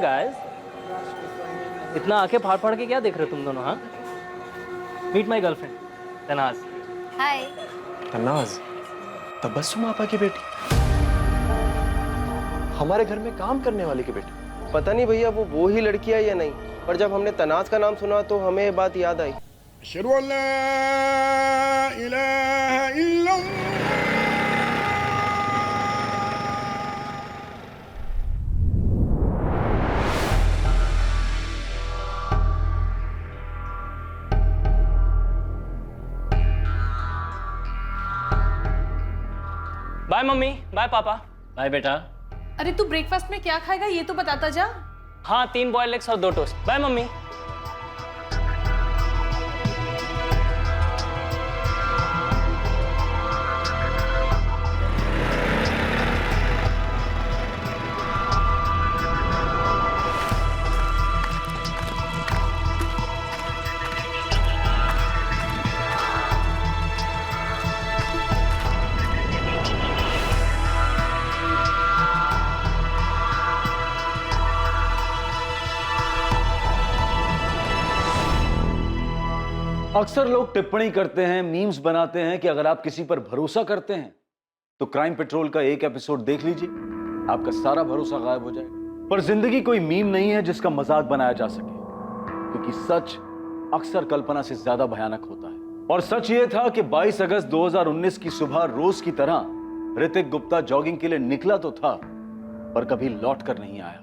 Guys, इतना आंखें फाड़ फाड़ के क्या देख रहे हो तुम दोनों? हाँ, मीट माय गर्लफ्रेंड तनाज। हाय। तनाज, तबस्सुम आपा की बेटी, हमारे घर में काम करने वाले की बेटी। पता नहीं भैया वो ही लड़की है या नहीं, पर जब हमने तनाज का नाम सुना तो हमें ये बात याद आई। अशहदु अल्ला इलाहा इल्लल्लाह। बाय मम्मी, बाय पापा। बाय बेटा। अरे तू ब्रेकफास्ट में क्या खाएगा ये तो बताता जा। हाँ, 3 बॉइल्ड एग्स और 2 टोस्ट। Bye mummy. अक्सर लोग टिप्पणी करते हैं, मीम्स बनाते हैं कि अगर आप किसी पर भरोसा करते हैं तो क्राइम पेट्रोल का एक एपिसोड देख लीजिए, आपका सारा भरोसा गायब हो जाएगा। पर जिंदगी कोई मीम नहीं है जिसका मजाक बनाया जा सके, क्योंकि सच अक्सर कल्पना से ज्यादा भयानक होता है। और सच ये था कि 22 अगस्त 2019 की सुबह रोज की तरह ऋतिक गुप्ता जॉगिंग के लिए निकला तो था, पर कभी लौट कर नहीं आया।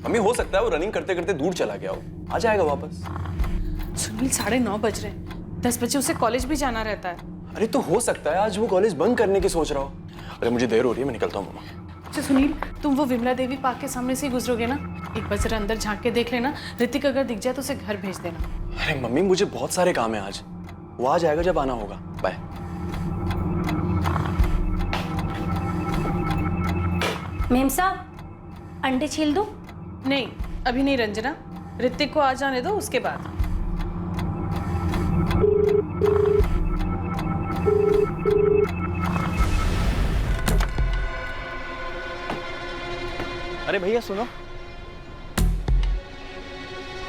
मम्मी, हो सकता है वो रनिंग करते करते दूर चला गया हो, आ जाएगा वापस। सुनील 9:30 बज रहे हैं, 10 बजे उसे कॉलेज भी जाना रहता है। अरे तो हो सकता है आज वो कॉलेज बंक करने की सोच रहा हो। अरे मुझे देर हो रही है, मैं निकलता हूँ मम्मा। अच्छा सुनील, तुम वो विमला देवी पार्क के सामने से ही गुजरोगे ना, एक बार जरा अंदर झांक के देख लेना, ऋतिक अगर दिख जाए तो उसे घर भेज देना। अरे मम्मी, मुझे बहुत सारे काम है आज, वो आ जाएगा जब आना होगा। बाय। मेम साहब, अंडे छील दूं? नहीं, अभी नहीं रंजना, ऋतिक को आ जाने दो, उसके बाद। अरे भैया सुनो,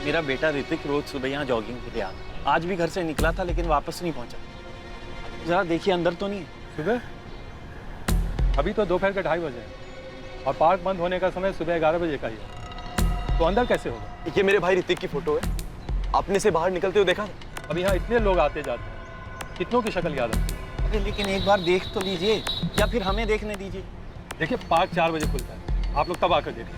मेरा बेटा ऋतिक रोज सुबह यहाँ जॉगिंग के लिए आता है। आज भी घर से निकला था लेकिन वापस नहीं पहुंचा। जरा देखिए अंदर तो नहीं है। सुबह? अभी तो दोपहर के 2:30 बजे है और पार्क बंद होने का समय सुबह 11 बजे का ही है, तो अंदर कैसे होगा? ये मेरे भाई ऋतिक की फोटो है, आपने से बाहर निकलते हुए देखा था? अब यहाँ इतने लोग आते जाते हैं, कितनों की शक्ल याद है? अरे लेकिन एक बार देख तो लीजिए, या फिर हमें देखने दीजिए। देखिए पार्क 4 बजे खुलता है, आप लोग तब आकर देखिए।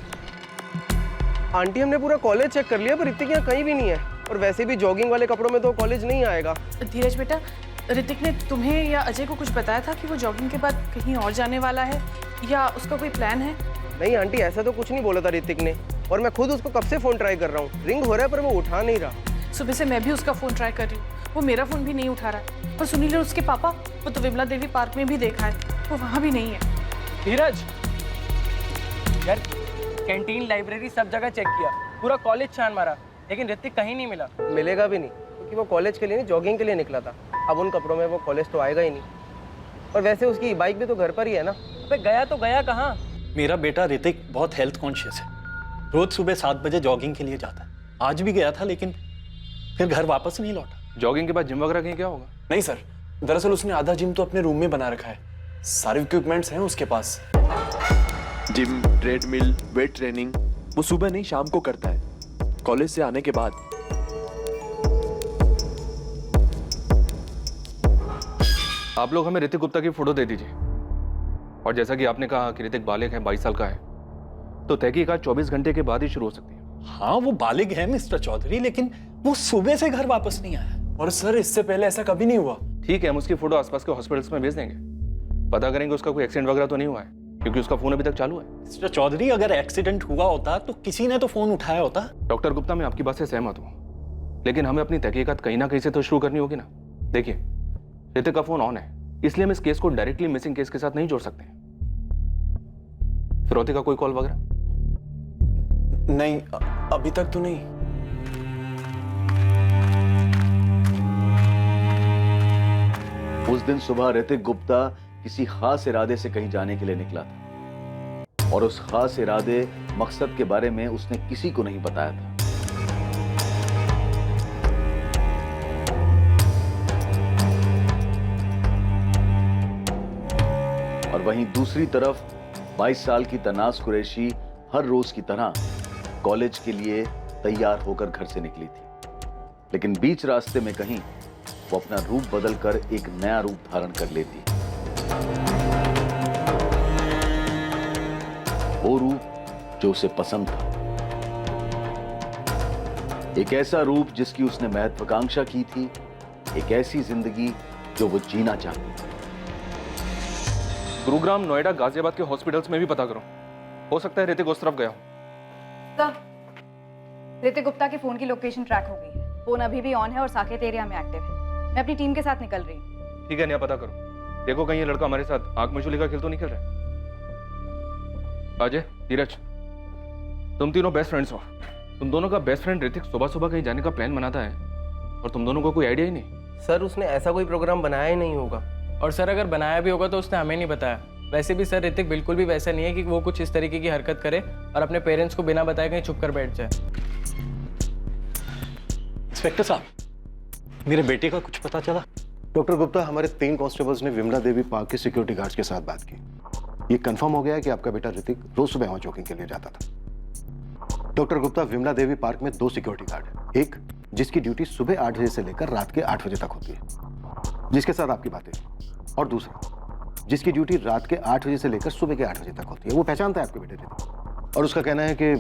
आंटी, हमने पूरा कॉलेज चेक कर लिया पर ऋतिक यहाँ कहीं भी नहीं है, और वैसे भी जॉगिंग वाले कपड़ों में तो कॉलेज नहीं आएगा। धीरज बेटा, ऋतिक ने तुम्हें या अजय को कुछ बताया था कि वो जॉगिंग के बाद कहीं और जाने वाला है या उसका कोई प्लान है? नहीं आंटी, ऐसा तो कुछ नहीं बोला था ऋतिक ने, और मैं खुद उसको कब से फोन ट्राई कर रहा हूँ, रिंग हो रहा है पर वो उठा नहीं रहा। सुबह से मैं भी उसका फोन ट्राई कर रही हूँ, वो मेरा फोन भी नहीं उठा रहा है। और सुनील और उसके पापा, वो तो विमला देवी पार्क में भी देखा है, वो वहाँ भी नहीं है। धीरज यार, कैंटीन, लाइब्रेरी सब जगह चेक किया, पूरा कॉलेज छान मारा, लेकिन ऋतिक कहीं नहीं मिला। मिलेगा भी नहीं, क्योंकि वो कॉलेज के लिए नहीं जॉगिंग के लिए निकला था। अब उन कपड़ों में वो कॉलेज तो आएगा ही नहीं, और वैसे उसकी बाइक भी तो घर पर ही है ना। अबे गया तो गया कहाँ? मेरा बेटा ऋतिक बहुत हेल्थ कॉन्शियस है, रोज सुबह 7 बजे जॉगिंग के लिए जाता है। आज भी गया था लेकिन फिर घर वापस नहीं लौटा। जॉगिंग के बाद जिम वगैरह कहीं क्या होगा? नहीं सर, दरअसल उसने आधा जिम तो अपने रूम में बना रखा है, सारे इक्विपमेंट्स हैं उसके पास। जिम, ट्रेडमिल, वेट ट्रेनिंग वो सुबह नहीं शाम को करता है, कॉलेज से आने के बाद। आप लोग हमें ऋतिक गुप्ता की फोटो दे दीजिए, और जैसा कि आपने कहा कि ऋतिक बालिग है, 22 साल का है, तो तहकीकात 24 घंटे के बाद ही शुरू हो सकती है। हाँ वो बालिग है मिस्टर चौधरी, लेकिन वो सुबह से घर वापस नहीं आया। और सर इससे पहले ऐसा कभी नहीं हुआ। ठीक है, हम उसकी फोटो आसपास के हॉस्पिटल्स में भेज देंगे, पता करेंगे उसका कोई एक्सीडेंट वगैरह तो नहीं हुआ है, क्योंकि उसका फोन अभी तक चालू है। मिस्टर चौधरी, अगर एक्सीडेंट हुआ होता तो किसी ने तो फोन उठाया होता। डॉक्टर गुप्ता, मैं आपकी बात से सहमत हूँ, लेकिन हमें अपनी तहकीकात कहीं ना कहीं से तो शुरू करनी होगी ना। देखिए, ऋतिक का फोन ऑन है, इसलिए हम इस केस को डायरेक्टली मिसिंग केस के साथ नहीं जोड़ सकते। फिरौती का कोई कॉल वगैरह? नहीं, अभी तक तो नहीं। उस दिन सुबह ऋतिक गुप्ता किसी खास इरादे से कहीं जाने के लिए निकला था और उस खास इरादे मकसद के बारे में उसने किसी को नहीं बताया था। और वहीं दूसरी तरफ 22 साल की तनाज कुरैशी हर रोज की तरह कॉलेज के लिए तैयार होकर घर से निकली थी, लेकिन बीच रास्ते में कहीं वो अपना रूप बदलकर एक नया रूप धारण कर लेती। वो रूप जो उसे पसंद था, एक ऐसा रूप जिसकी उसने महत्वाकांक्षा की थी, एक ऐसी जिंदगी जो वो जीना चाहती थी। गुरुग्राम, नोएडा, गाजियाबाद के हॉस्पिटल्स में भी पता करो, हो सकता है ऋतिक उस तरफ गया हो। ऋतिक गुप्ता के फोन की लोकेशन ट्रैक हो गई है। फोन अभी भी ऑन है और साकेत एरिया में एक्टिव है। मैं अपनी टीम के साथ निकल रही हूँ। ठीक है, नहीं पता करो, देखो कहीं ये लड़का हमारे साथ आंख मचोली का खेल तो नहीं खेल रहा है। अजय, धीरज, तुम तीनों बेस्ट फ्रेंड्स हो। तुम दोनों का बेस्ट फ्रेंड ऋतिक सुबह सुबह कहीं जाने का प्लान बनाता है और तुम दोनों को कोई आइडिया ही नहीं। सर उसने ऐसा कोई प्रोग्राम बनाया ही नहीं होगा। और सर अगर बनाया भी होगा तो उसने हमें नहीं बताया। वैसे भी सर ऋतिक बिल्कुल भी वैसा नहीं है कि वो कुछ इस तरीके की हरकत करे और अपने पेरेंट्स को बिना बताए कहीं छुप कर बैठ जाए। इंस्पेक्टर साहब, मेरे बेटे का कुछ पता चला? डॉक्टर गुप्ता, हमारे 3 कांस्टेबल्स ने विमला देवी पार्क के सिक्योरिटी गार्ड्स के साथ बात की। ये कंफर्म हो गया है कि आपका बेटा ऋतिक रोज सुबह वहां जॉगिंग के लिए जाता था। डॉक्टर गुप्ता, विमला देवी पार्क में 2 सिक्योरिटी गार्ड हैं। एक जिसकी ड्यूटी सुबह 8 बजे से लेकर रात के 8 बजे तक होती है, जिसके साथ आपकी बातें, और दूसरा जिसकी ड्यूटी रात के 8 बजे से लेकर सुबह के 8 बजे तक होती है। वो पहचानता है आपके बेटे ऋतिक और उसका कहना है कि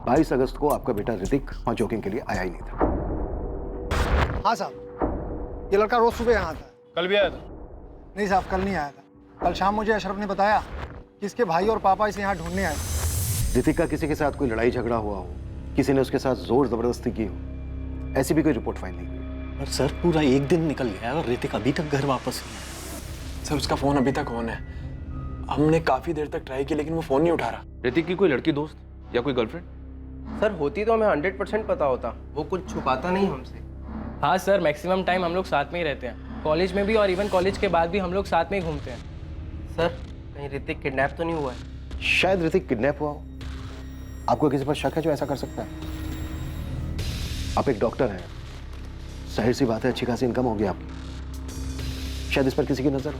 22 अगस्त को आपका बेटा ऋतिक वहां जॉगिंग के लिए आया ही नहीं था। हाँ साहब, ये लड़का रोज सुबह यहाँ आता है। कल भी आया था? नहीं साहब, कल नहीं आया था। कल शाम मुझे अशरफ ने बताया कि इसके भाई और पापा इसे यहाँ ढूंढने आए। ऋतिक का किसी के साथ कोई लड़ाई झगड़ा हुआ हो, किसी ने उसके साथ जोर जबरदस्ती की हो, ऐसी भी कोई रिपोर्ट फाइल नहीं हुई। और सर पूरा एक दिन निकल गया और ऋतिक अभी तक घर वापस नहीं आया। सर उसका फोन अभी तक ऑन है। हमने काफी देर तक ट्राई की लेकिन वो फोन नहीं उठा रहा। ऋतिक की कोई लड़की दोस्त या कोई गर्लफ्रेंड? सर होती तो हमें 100% पता होता। वो कुछ छुपाता नहीं हमसे। हाँ सर, मैक्सिमम टाइम हम लोग साथ में ही रहते हैं। कॉलेज में भी और इवन कॉलेज के बाद भी हम लोग साथ में ही घूमते हैं। सर कहीं ऋतिक किडनैप तो नहीं हुआ है? शायद ऋतिक किडनैप हुआ हो। आपको किसी पर शक है जो ऐसा कर सकता है? आप एक डॉक्टर हैं, जाहिर सी बात है अच्छी खासी इनकम होगी आपकी, शायद इस पर किसी की नजर हो।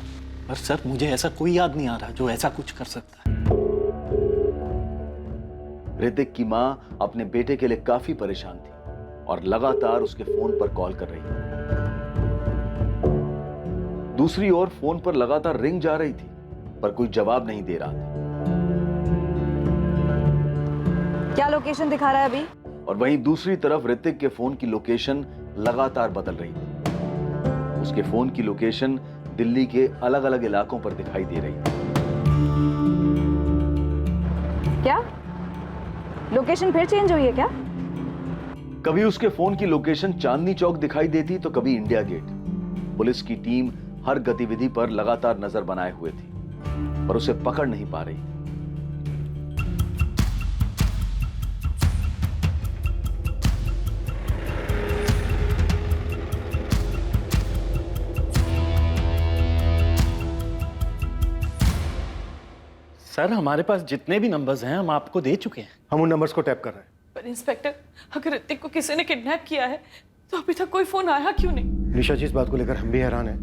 पर सर मुझे ऐसा कोई याद नहीं आ रहा जो ऐसा कुछ कर सकता है। ऋतिक की मां अपने बेटे के लिए काफी परेशान थी और लगातार उसके फोन पर कॉल कर रही थी। दूसरी ओर फोन पर लगातार रिंग जा रही थी पर कोई जवाब नहीं दे रहा था। क्या लोकेशन दिखा रहा है अभी? और वहीं दूसरी तरफ ऋतिक के फोन की लोकेशन लगातार बदल रही थी। उसके फोन की लोकेशन दिल्ली के अलग अलग इलाकों पर दिखाई दे रही थी। क्या लोकेशन फिर चेंज हुई है क्या? कभी उसके फोन की लोकेशन चांदनी चौक दिखाई देती तो कभी इंडिया गेट। पुलिस की टीम हर गतिविधि पर लगातार नजर बनाए हुए थी पर उसे पकड़ नहीं पा रही थी। सर हमारे पास जितने भी नंबर्स हैं हम आपको दे चुके हैं। हम उन नंबर्स को टैप कर रहे हैं। पर इंस्पेक्टर, अगर ऋतिक को किसी ने किडनैप किया है तो अभी तक कोई फोन आया क्यों नहीं? निशा जी, इस बात को लेकर हम भी हैरान हैं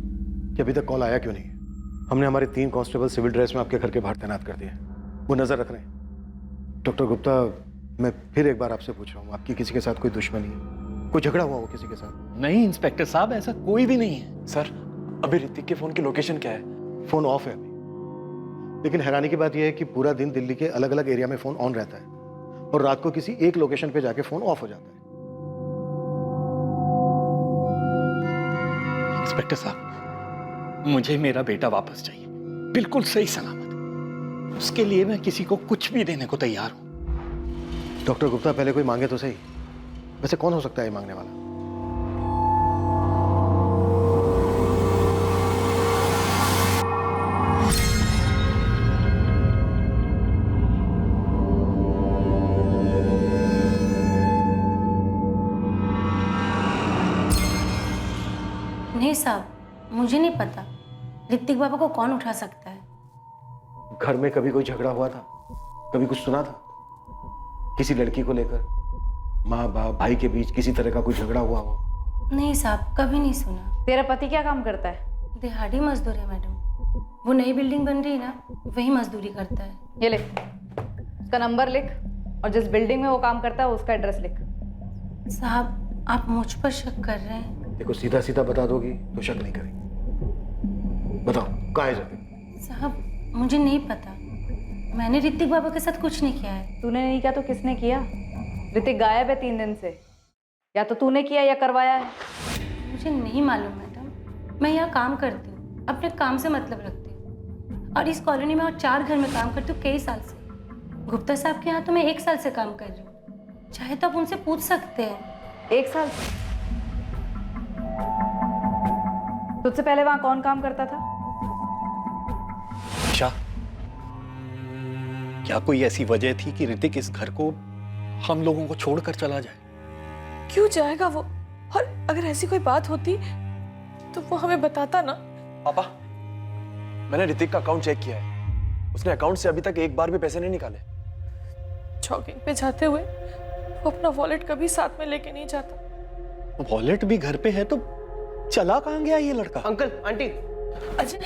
कि अभी तक कॉल आया क्यों नहीं है। हमने हमारे 3 कांस्टेबल सिविल ड्रेस में आपके घर के बाहर तैनात कर दिए हैं, वो नजर रख रहे हैं। डॉक्टर गुप्ता, मैं फिर एक बार आपसे पूछ रहा हूँ, आपकी किसी के साथ कोई दुश्मनी है, कोई झगड़ा हुआ हो किसी के साथ? नहीं इंस्पेक्टर साहब, ऐसा कोई भी नहीं है। सर अभी ऋतिक के फोन की लोकेशन क्या है? फोन ऑफ है अभी, लेकिन हैरानी की बात यह है कि पूरा दिन दिल्ली के अलग अलग एरिया में फोन ऑन रहता है और रात को किसी एक लोकेशन पे जाके फोन ऑफ हो जाता है। इंस्पेक्टर साहब, मुझे मेरा बेटा वापस चाहिए, बिल्कुल सही सलामत। उसके लिए मैं किसी को कुछ भी देने को तैयार हूं। डॉक्टर गुप्ता, पहले कोई मांगे तो सही। वैसे कौन हो सकता है ये मांगने वाला? नहीं साहब, मुझे नहीं पता। ऋतिक बाबा को कौन उठा सकता है? घर में कभी कोई झगड़ा हुआ था? कभी कुछ सुना था किसी लड़की को लेकर? माँ बाप भाई के बीच किसी तरह का कोई झगड़ा हुआ हो? नहीं साहब, कभी नहीं सुना। तेरा पति क्या काम करता है? दिहाड़ी मजदूर है मैडम। वो नई बिल्डिंग बन रही है ना, वही मजदूरी करता है। ये ले, उसका नंबर लिख और जिस बिल्डिंग में वो काम करता है उसका एड्रेस लिख। साहब, आप मुझ पर शक कर रहे हैं? देखो, सीधा सीधा बता दोगी तो शक नहीं करेंगे। बताओ, कहाँ है ऋतिक? साहब, मुझे नहीं पता। मैंने ऋतिक बाबा के साथ कुछ नहीं किया है। तूने नहीं किया तो किसने किया? ऋतिक गायब है 3 दिन से। या तो तूने किया या करवाया है। मुझे नहीं मालूम मैडम। मैं यहाँ काम करती हूँ, अपने काम से मतलब रखती हूँ, और इस कॉलोनी में और 4 घर में काम करती हूँ कई साल से। गुप्ता साहब के यहाँ तो मैं 1 साल से काम कर रही हूँ। चाहे तो आप उनसे पूछ सकते हैं। 1 साल से? तुझसे पहले वहां कौन काम करता था? ईशा, क्या कोई ऐसी वजह थी कि ऋतिक इस घर को हम लोगों को छोड़कर चला जाए? क्यों जाएगा वो? और अगर ऐसी कोई बात होती तो वो हमें बताता ना। पापा, मैंने ऋतिक का अकाउंट चेक किया है। उसने अकाउंट से अभी तक एक बार भी पैसे नहीं निकाले। जॉगिंग पे जाते हुए वो अपना वॉलेट कभी साथ में लेके नहीं जाता। वॉलेट भी घर पे है तो चला कहाँ गया ये लड़का? Uncle, aunty. अजय,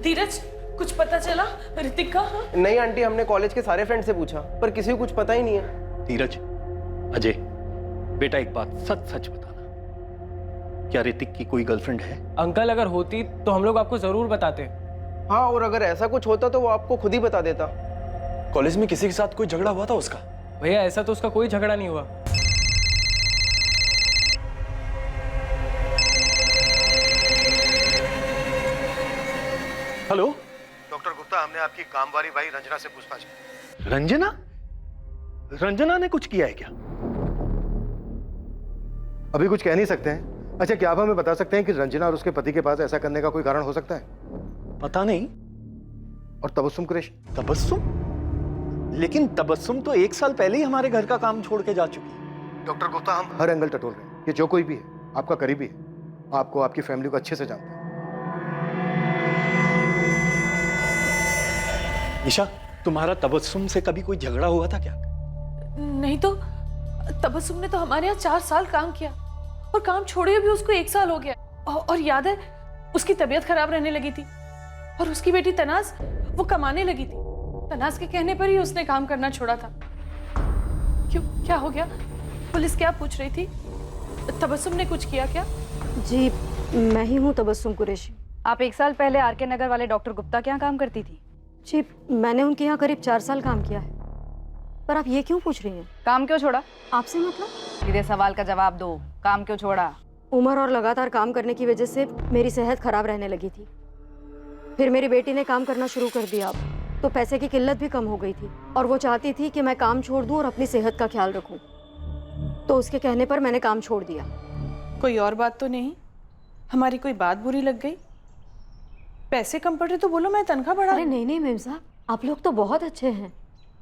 धीरज, कुछ पता चला ऋतिक का? हाँ? नहीं आंटी, हमने कॉलेज के सारे फ्रेंड से पूछा पर किसी को कुछ पता ही नहीं है। धीरज, अजय, बेटा एक बात सच सच बताना, क्या ऋतिक की कोई गर्लफ्रेंड है? अंकल, अगर होती तो हम लोग आपको जरूर बताते। हाँ, और अगर ऐसा कुछ होता तो वो आपको खुद ही बता देता। कॉलेज में किसी के साथ कोई झगड़ा हुआ था उसका? भैया, ऐसा तो उसका कोई झगड़ा नहीं हुआ। हेलो डॉक्टर गुप्ता, हमने आपकी कामवाली भाई रंजना से पूछताछ की। रंजना? रंजना ने कुछ किया है क्या? अभी कुछ कह नहीं सकते हैं। अच्छा, क्या आप हमें बता सकते हैं कि रंजना और उसके पति के पास ऐसा करने का कोई कारण हो सकता है? पता नहीं। और तबस्सुम कुरैशी? तबस्सुम? लेकिन तबस्सुम तो 1 साल पहले ही हमारे घर का काम छोड़ के जा चुकी है। डॉक्टर गुप्ता, हम हर एंगल टटोल रहे हैं। ये जो कोई भी है आपका करीबी है, आपको आपकी फैमिली को अच्छे से जानता है। ईशा, तुम्हारा तबस्सुम से कभी कोई झगड़ा हुआ था क्या? नहीं तो तबस्सुम ने तो हमारे यहाँ 4 साल काम किया और काम छोड़े भी उसको 1 साल हो गया। और याद है, उसकी तबीयत खराब रहने लगी थी और उसकी बेटी तनाज वो कमाने लगी थी। तनाज के कहने पर ही उसने काम करना छोड़ा था। क्यों, क्या हो गया? पुलिस क्या पूछ रही थी? तबस्सुम ने कुछ किया क्या? जी, मैं ही हूँ तबस्सुम कुरैशी। आप 1 साल पहले आरके नगर वाले डॉक्टर गुप्ता के यहाँ काम करती थी? जी, मैंने उनके यहाँ करीब 4 साल काम किया है। पर आप ये क्यों पूछ रही हैं? काम क्यों छोड़ा? आपसे मतलब? सीधे सवाल का जवाब दो। काम क्यों छोड़ा? उम्र और लगातार काम करने की वजह से मेरी सेहत खराब रहने लगी थी। फिर मेरी बेटी ने काम करना शुरू कर दिया, तो पैसे की किल्लत भी कम हो गई थी और वो चाहती थी कि मैं काम छोड़ दूं और अपनी सेहत का ख्याल रखूं। तो उसके कहने पर मैंने काम छोड़ दिया। कोई और बात तो नहीं? हमारी कोई बात बुरी लग गई? पैसे कम पड़ रहे तो बोलो, मैं तनख्वाह बढ़ा। अरे नहीं नहीं मेम साहब, आप लोग तो बहुत अच्छे हैं,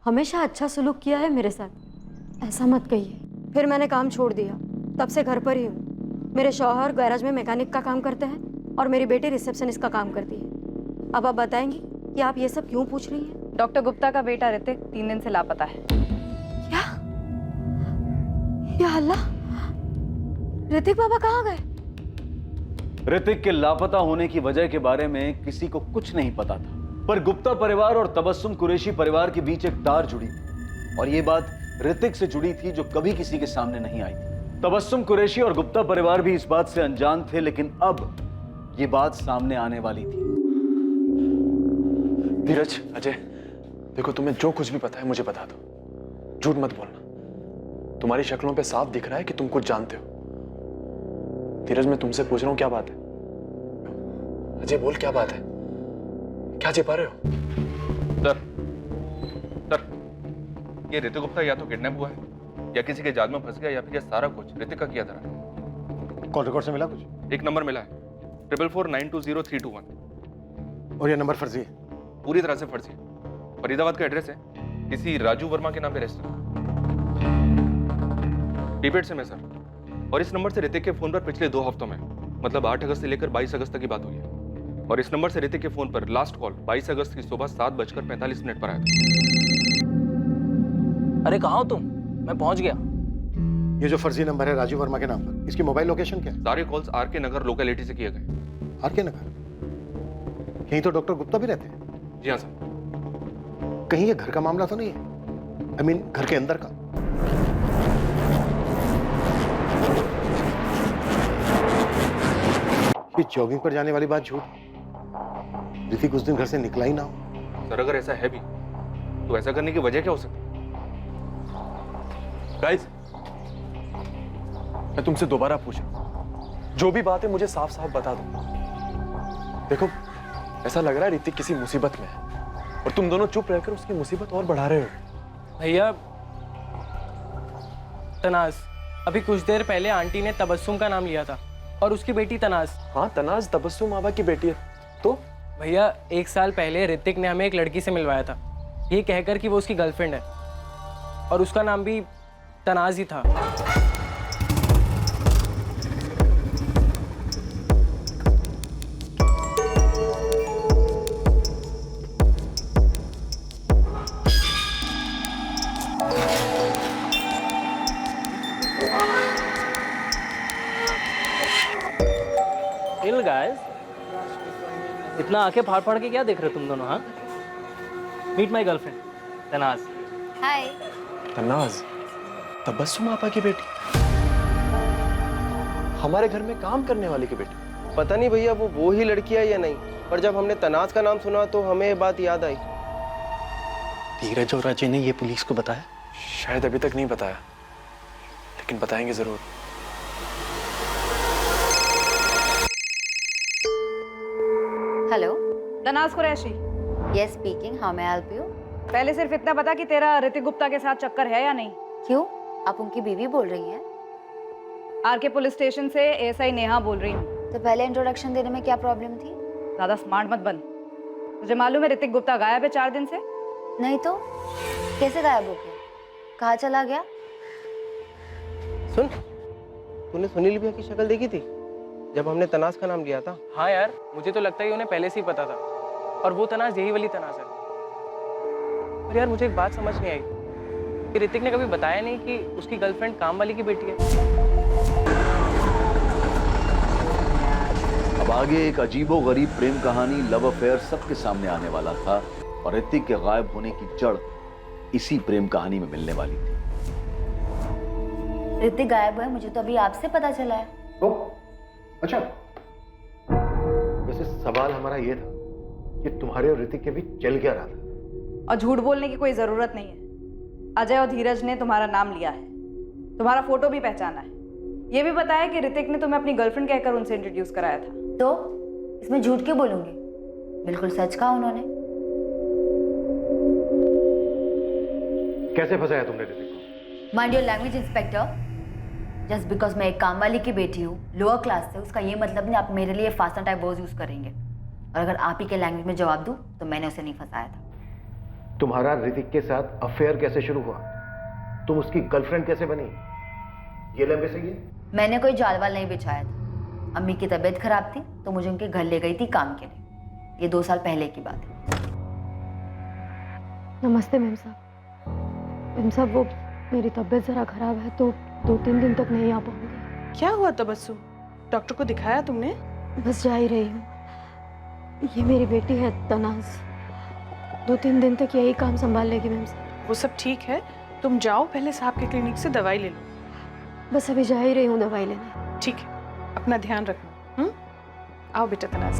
हमेशा अच्छा सलूक किया है मेरे साथ, ऐसा मत कहिए। फिर मैंने काम छोड़ दिया, तब से घर पर ही हूँ। मेरे शौहर गैराज में मैकेनिक का काम करते हैं और मेरी बेटी रिसेप्शनिस्ट का काम करती है। अब आप बताएंगी कि आप ये सब क्यों पूछ रही हैं? डॉक्टर गुप्ता का बेटा ऋतिक 3 दिन से लापता है। क्या? या अल्लाह, ऋतिक बाबा कहाँ गए? ऋतिक के लापता होने की वजह के बारे में किसी को कुछ नहीं पता था, पर गुप्ता परिवार और तबस्सुम कुरैशी परिवार के बीच एक तार जुड़ी थी और ये बात ऋतिक से जुड़ी थी जो कभी किसी के सामने नहीं आई थी। तबस्सुम कुरैशी और गुप्ता परिवार भी इस बात से अनजान थे, लेकिन अब ये बात सामने आने वाली थी। धीरज, अजय, देखो, तुम्हें जो कुछ भी पता है मुझे बता दो। झूठ मत बोलना। तुम्हारी शक्लों पे साफ दिख रहा है कि तुम कुछ जानते हो। धीरज, मैं तुमसे पूछ रहा हूँ, क्या बात है? अजय बोल, क्या बात है? क्या छिपा रहे हो? सर, ये ऋतिक गुप्ता या तो किडनैप हुआ है या किसी के जाल में फंस गया या फिर ये सारा कुछ ऋतिक का किया था। कॉल रिकॉर्ड से मिला कुछ? एक नंबर मिला है, 444920 और ये नंबर फर्जी है? पूरी तरह से फर्जी है। फरीदाबाद का एड्रेस है, किसी राजू वर्मा के नाम पे रेस्टोरेंट, टिबेट से मैं सर। और इस नंबर से ऋतिक के फोन पर पिछले 2 हफ्तों में, मतलब 8 अगस्त से लेकर 22 अगस्त तक की बात हुई है। और इस नंबर से ऋतिक के फोन पर लास्ट कॉल 22 अगस्त की सुबह 7:45 पर आया था। अरे कहाँ हो तुम? मैं पहुंच गया। ये जो फर्जी नंबर है राजीव वर्मा के नाम पर, इसकी मोबाइल लोकेशन क्या है? सारे कॉल्स आरके नगर लोकेलिटी से किए गए। आरके नगर? यहीं तो डॉक्टर गुप्ता भी रहते हैं। जी हाँ सर। कहीं ये घर का मामला तो नहीं है? आई मीन घर के अंदर का? ये जॉगिंग पर जाने वाली बात झूठ। ऋतिक उस दिन घर से निकला ही ना हो। सर अगर ऐसा है भी तो ऐसा करने की वजह क्या हो सकती है? गाइस, मैं तुमसे दोबारा पूछ रहा हूं, जो भी बात है मुझे साफ साफ बता दो। देखो, ऐसा लग रहा है ऋतिक किसी मुसीबत में है और तुम दोनों चुप रहकर उसकी मुसीबत और बढ़ा रहे हो। भैया तनाज, अभी कुछ देर पहले आंटी ने तबस्सुम का नाम लिया था और उसकी बेटी तनाज। हाँ, तनाज तबस्सुम आबा की बेटी है। तो भैया 1 साल पहले ऋतिक ने हमें एक लड़की से मिलवाया था, ये कहकर कि वो उसकी गर्लफ्रेंड है और उसका नाम भी तनाज ही था। गाइस, इतना आंखें फाड़ फाड़ के क्या देख रहे हो तुम दोनों? हाँ, मीट माय गर्लफ्रेंड तनाज। हाय। तनाज तबस्सुम आपा की बेटी, हमारे घर में काम करने वाले की बेटी। पता नहीं भैया वो ही लड़की है या नहीं, पर जब हमने तनाज का नाम सुना तो हमें ये बात याद आई। धीरज और अजय ने ये पुलिस को बताया? शायद अभी तक नहीं बताया, लेकिन बताएंगे जरूर। Hello, Tanaz Qureshi. Yes speaking, how may I help you? पहले सिर्फ इतना बता कि तेरा ऋतिक गुप्ता के साथ चक्कर है या नहीं। क्यों, आप उनकी बीवी बोल रही हैं? आरके पुलिस स्टेशन से एएसआई नेहा बोल रही हूँ। तो पहले इंट्रोडक्शन देने में क्या प्रॉब्लम थी? ज्यादा स्मार्ट मत बन। तुझे मालूम है ऋतिक गुप्ता गायब है 4 दिन से? नहीं तो कैसे गायब हो गया? कहाँ चला गया? सुन, तूने सुनील भैया की शक्ल देखी थी जब हमने तनाज का नाम लिया था? हाँ यार, मुझे तो लगता है उन्हें पहले से ही पता था और वो तनाज यही वाली तनाज है। पर यार मुझे एक बात समझ नहीं आई कि ऋतिक ने कभी बताया नहीं कि उसकी गर्लफ्रेंड काम वाली की बेटी है। अब आगे एक अजीबोगरीब प्रेम कहानी, लव अफेयर सबके सामने आने वाला था और ऋतिक के गायब होने की जड़ इसी प्रेम कहानी में मिलने वाली थी। ऋतिक गायब है, मुझे तो अभी आपसे पता चला है। अच्छा, वैसे सवाल हमारा ये था कि तुम्हारे और ऋतिक के बीच चल क्या रहा था? और झूठ बोलने की कोई जरूरत नहीं है। अजय और धीरज ने तुम्हारा नाम लिया है, तुम्हारा फोटो भी पहचाना है, ये भी बताया कि ऋतिक ने तुम्हें अपनी गर्लफ्रेंड कहकर उनसे इंट्रोड्यूस कराया था। तो इसमें झूठ क्यों बोलूंगी? बिल्कुल सच कहा उन्होंने। कैसे फंसाया तुमने ऋतिक को? Mind your language inspector. Just because मैं एक काम वाली की बेटी हूँ, लोअर क्लास से, उसका ये मतलब नहीं आप मेरे लिए फास्टर टाइप वर्ड्स यूज करेंगे। और अगर आप ही के लैंग्वेज में जवाब दूं तो मैंने उसे नहीं फंसाया था। तुम्हारा ऋतिक के साथ अफेयर कैसे शुरू हुआ? तुम उसकी गर्लफ्रेंड कैसे बनी? ये लंबे सही है? मैंने कोई जालवाल नहीं बिछाया था। अम्मी की तबीयत खराब थी तो मुझे उनके घर ले गई थी काम के लिए। ये 2 साल पहले की बात है। नमस्ते मेम साहब। मेम साहब, वो मेरी तबीयत ज़रा खराब है तो 2-3 दिन तक नहीं आ पाऊंगी। क्या हुआ तबस्सुम? डॉक्टर को दिखाया तुमने? बस जा ही रही हूँ। ये मेरी बेटी है तनाज, 2-3 दिन तक यही काम संभाल लेगी मेम साहब। वो सब ठीक है, तुम जाओ पहले साहब के क्लिनिक से दवाई ले लो। बस अभी जा ही रही हूँ दवाई लेने। ठीक है, अपना ध्यान रखना। आओ बेटा तनाज।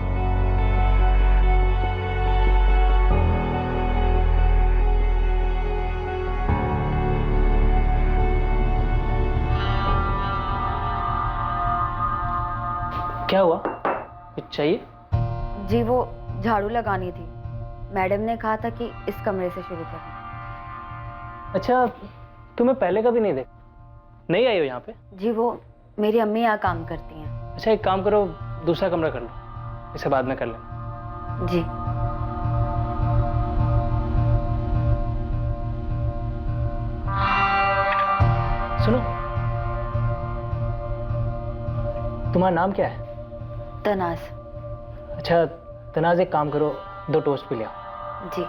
क्या हुआ, कुछ चाहिए? जी वो झाड़ू लगानी थी, मैडम ने कहा था कि इस कमरे से शुरू करें। अच्छा, तुम्हें पहले कभी नहीं देखा? नहीं आई हो यहाँ पे? जी वो मेरी अम्मी यहाँ काम करती हैं। अच्छा एक काम करो, दूसरा कमरा कर लो, इसे बाद में कर लेना। जी। सुनो, तुम्हारा नाम क्या है? तनाज। अच्छा, तनाज एक काम करो, 2 टोस्ट भी ले आओ। जी।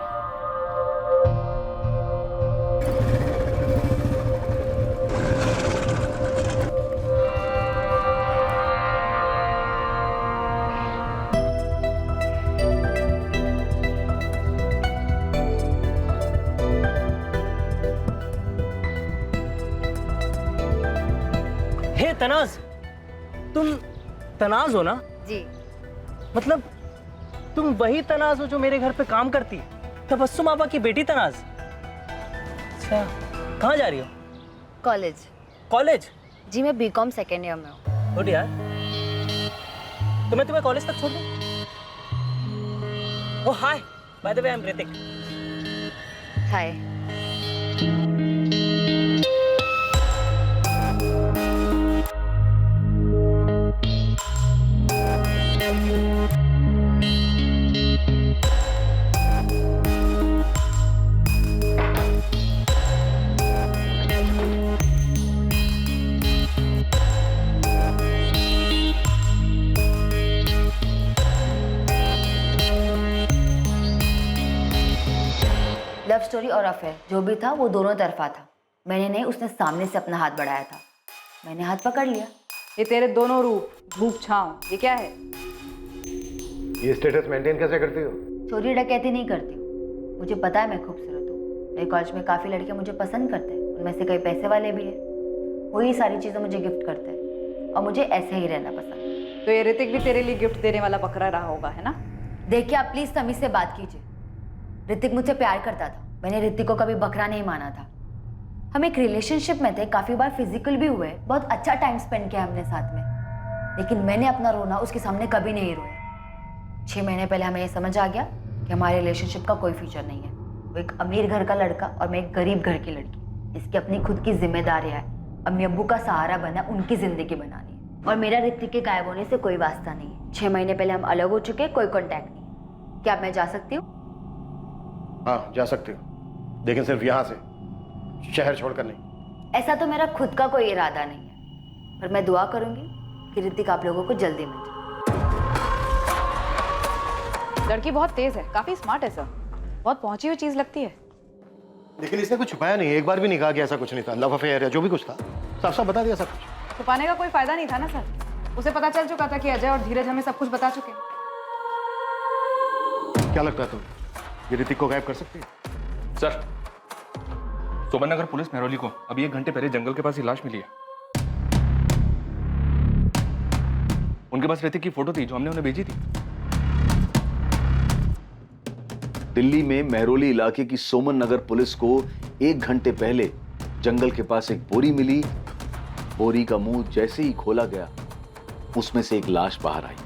हे तनाज, तुम तनाज हो ना? जी। मतलब तुम वही तनाज हो जो मेरे घर पे काम करती है, तबस्सुम आपा की बेटी तनाज। अच्छा, कहाँ जा रही हो? कॉलेज। कॉलेज? जी, मैं बीकॉम सेकेंड ईयर में हूँ। गुड यार। तो मैं तुम्हें कॉलेज तक छोड़ दूँ? Oh hi, by the way I am Hrithik. Hi. Love story और अफेयर जो भी था वो दोनों तरफा था। मैंने नहीं, उसने सामने से अपना हाथ बढ़ाया था, मैंने हाथ पकड़ लिया। ये तेरे दोनों रूप, धूप छाँव, ये क्या है? ये स्टेटस मेंटेन कैसे करती हो? चोरी डकैती नहीं करती हूँ। मुझे पता है मैं खूबसूरत हूँ। मेरे कॉलेज में काफ़ी लड़कियाँ मुझे पसंद करते हैं, उनमें से कई पैसे वाले भी हैं। वही सारी चीज़ें मुझे गिफ्ट करते हैं और मुझे ऐसे ही रहना पसंद। तो ये ऋतिक भी तेरे लिए गिफ्ट देने वाला बकरा रहा होगा, है ना? देखिए, आप प्लीज़ तमीज़ से बात कीजिए। ऋतिक मुझसे प्यार करता था, मैंने ऋतिक को कभी बकरा नहीं माना था। हम एक रिलेशनशिप में थे, काफ़ी बार फिजिकल भी हुए, बहुत अच्छा टाइम स्पेंड किया हमने साथ में, लेकिन मैंने अपना रोना उसके सामने कभी नहीं रोया। 6 महीने पहले हमें ये समझ आ गया कि हमारे रिलेशनशिप का कोई फ्यूचर नहीं है। वो एक अमीर घर का लड़का और मैं एक गरीब घर की लड़की। इसकी अपनी खुद की जिम्मेदारियाँ है, अम्मी अब्बू का सहारा बना, उनकी ज़िंदगी बनानी है। और मेरा ऋतिक के गायब होने से कोई वास्ता नहीं है। 6 महीने पहले हम अलग हो चुके, कोई कॉन्टैक्ट नहीं। क्या मैं जा सकती हूँ? हाँ, जा सकती हो, लेकिन सिर्फ यहाँ से, शहर छोड़कर नहीं। ऐसा तो मेरा खुद का कोई इरादा नहीं है, पर मैं दुआ करूंगी कि ऋतिक आप लोगों को जल्दी मिल जाए। लड़की बहुत तेज है, काफी स्मार्ट है सर, बहुत पहुंची हुई चीज लगती है। लेकिन इसने कुछ छुपाया नहीं, एक बार भी नहीं कहा कि ऐसा कुछ नहीं था, लव अफेयर या जो भी कुछ था साफ साफ बता दिया सब कुछ। छुपाने का कोई फायदा नहीं था ना सर, उसे पता चल चुका था कि अजय और धीरज हमें सब कुछ बता चुके हैं। क्या लगता है तुम्हें, ये ऋतिक को गायब कर सकती है? सर, सुबह नगर पुलिस मेहरौली को अभी 1 घंटे पहले जंगल के पास ही लाश मिली है। उनके पास ऋतिक की फोटो थी जो हमने उन्हें भेजी थी। दिल्ली में मेहरौली इलाके की सोमन नगर पुलिस को 1 घंटे पहले जंगल के पास एक बोरी मिली। बोरी का मुंह जैसे ही खोला गया, उसमें से एक लाश बाहर आई।